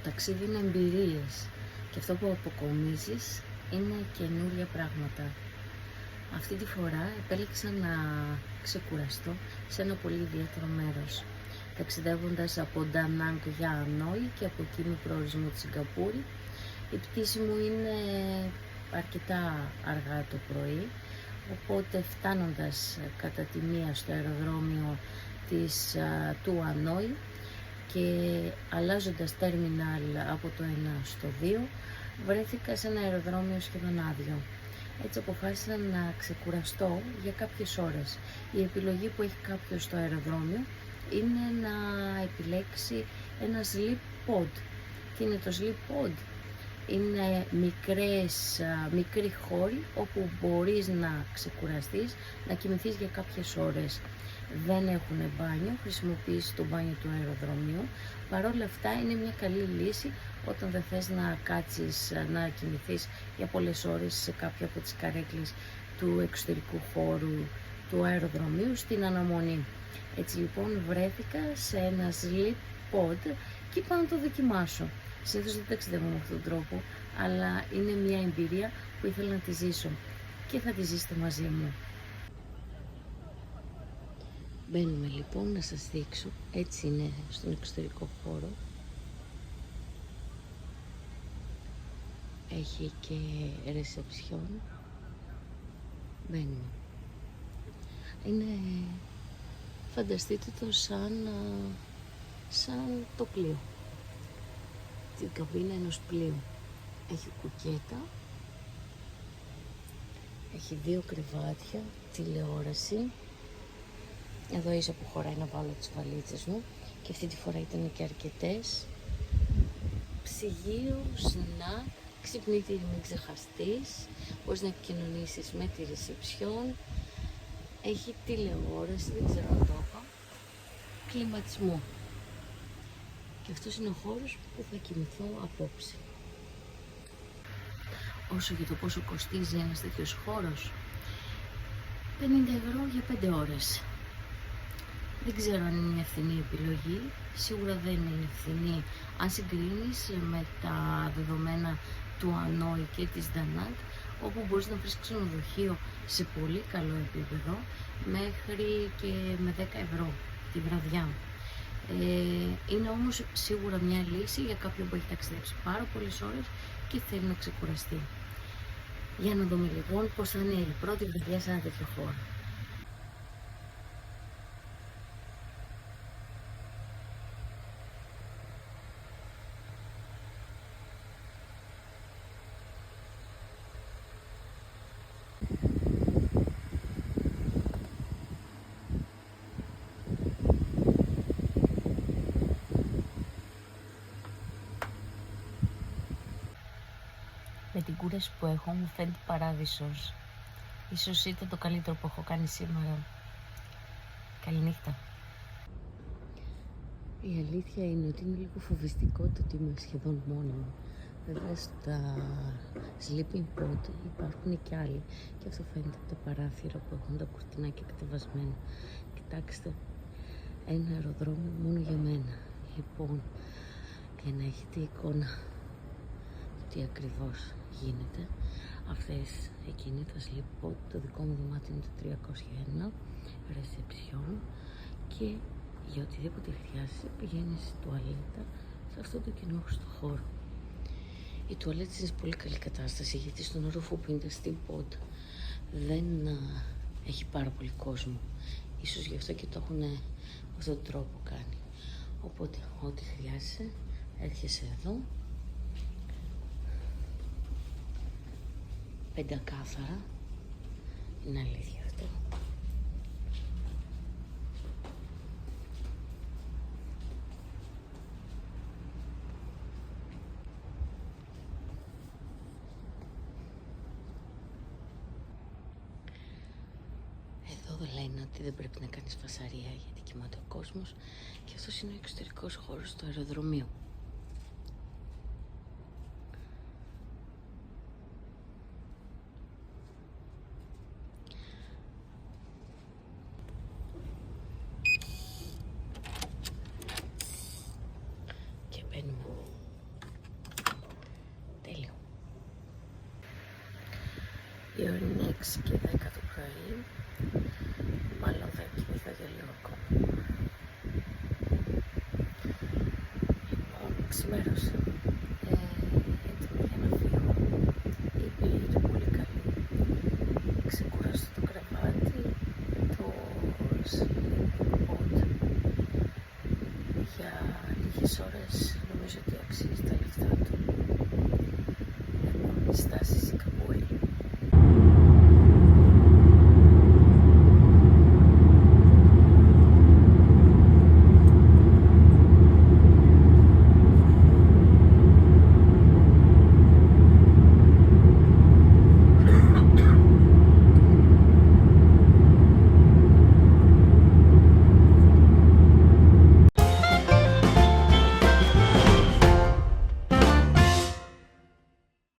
ταξίδι είναι εμπειρίες και αυτό που αποκομίζεις είναι καινούρια πράγματα. Αυτή τη φορά επέλεξα να ξεκουραστώ σε ένα πολύ ιδιαίτερο μέρος, ταξιδεύοντας από Ντανάγκ για Ανόη και από εκεί με προορισμό τη Σιγκαπούρη. Η πτήση μου είναι αρκετά αργά το πρωί, οπότε φτάνοντας κατά τη μία στο αεροδρόμιο του Ανόη και αλλάζοντας τέρμιναλ από το 1 στο 2, βρέθηκα σε ένα αεροδρόμιο σχεδόν άδειο. Έτσι αποφάσισα να ξεκουραστώ για κάποιες ώρες. Η επιλογή που έχει κάποιος στο αεροδρόμιο είναι να επιλέξει ένα sleep pod. Τι είναι το sleep pod? Είναι μικροί χώροι όπου μπορείς να ξεκουραστείς, να κοιμηθείς για κάποιες ώρες. Δεν έχουν μπάνιο, χρησιμοποιείς το μπάνιο του αεροδρομίου. Παρ' όλα αυτά είναι μια καλή λύση όταν δεν θες να κάτσεις να κοιμηθείς για πολλές ώρες σε κάποια από τις καρέκλες του εξωτερικού χώρου του αεροδρομίου στην αναμονή. Έτσι λοιπόν βρέθηκα σε ένα sleep pod και είπα να το δοκιμάσω. Συνήθως δεν ταξιδεύω με αυτόν τον τρόπο, αλλά είναι μια εμπειρία που ήθελα να τη ζήσω και θα τη ζήσετε μαζί μου. Μπαίνουμε λοιπόν, να σας δείξω. Έτσι είναι στον εξωτερικό χώρο. Έχει και ρεσεψιόν. Μπαίνουμε. Είναι, φανταστείτε το σαν το πλοίο. Την καμπίνα ενός πλοίου. Έχει κουκέτα. Έχει 2 κρεβάτια, τηλεόραση. Εδώ ίσα που χωράει να βάλω τις βαλίτσες μου και αυτή τη φορά ήταν και αρκετές. Ψυγείο, σνακ, ξυπνητήρι μην ξεχαστείς, μπορείς να επικοινωνήσεις με τη ρεσεψιόν. Έχει τηλεόραση, δεν ξέρω αν το είπα, κλιματισμό. Και αυτός είναι ο χώρος που θα κοιμηθώ απόψε. Όσο για το πόσο κοστίζει ένας τέτοιος χώρος, 50€ για 5 ώρες. Δεν ξέρω αν είναι μια φθηνή επιλογή, σίγουρα δεν είναι φθηνή αν συγκρίνεις με τα δεδομένα του Ανόη και της Ντανάγκ, όπου μπορείς να βρεις ξενοδοχείο σε πολύ καλό επίπεδο μέχρι και με 10€ τη βραδιά. Είναι όμως σίγουρα μια λύση για κάποιον που έχει ταξιδέψει πάρα πολλές ώρες και θέλει να ξεκουραστεί. Για να δούμε λοιπόν πώς θα είναι η πρώτη βραδιά σε ένα τέτοιο χώρο. Με την κούραση που έχω μου φαίνεται παράδεισος. Ίσως ήταν το καλύτερο που έχω κάνει σήμερα. Καληνύχτα. Η αλήθεια είναι ότι είναι λίγο φοβιστικό το ότι είμαι σχεδόν μόνη μου. Βέβαια στα sleeping pod υπάρχουν και άλλοι και αυτό φαίνεται από τα παράθυρα που έχουν τα κουρτινάκια κατεβασμένα. Κοιτάξτε, ένα αεροδρόμιο μόνο για μένα. Λοιπόν, για να έχετε εικόνα τι ακριβώς γίνεται, αυτές εκείνη τα sleep pod, το δικό μου δωμάτιο είναι το 301, ρεσεψιόν, και για οτιδήποτε χρειάζεσαι πηγαίνεις στη τουαλέτα σε αυτό το κοινόχρηστο χώρο. Η τουαλέτα είναι σε πολύ καλή κατάσταση, γιατί στον όροφο που είναι τα sleep pod δεν έχει πάρα πολύ κόσμο. Ίσως γι' αυτό και το έχουν με αυτόν τον τρόπο κάνει. Οπότε ό,τι χρειάζεσαι έρχεσαι εδώ, πεντακάθαρα, είναι αλήθεια αυτό. Εδώ λένε ότι δεν πρέπει να κάνεις φασαρία γιατί κοιμάται ο κόσμος και αυτός είναι ο εξωτερικός χώρος του αεροδρομίου. Και μπαίνουμε. 6 και 10 το πρωί. Μάλλον θα κοιμηθώ για λίγο ακόμα. Λοιπόν, ξημέρωσε.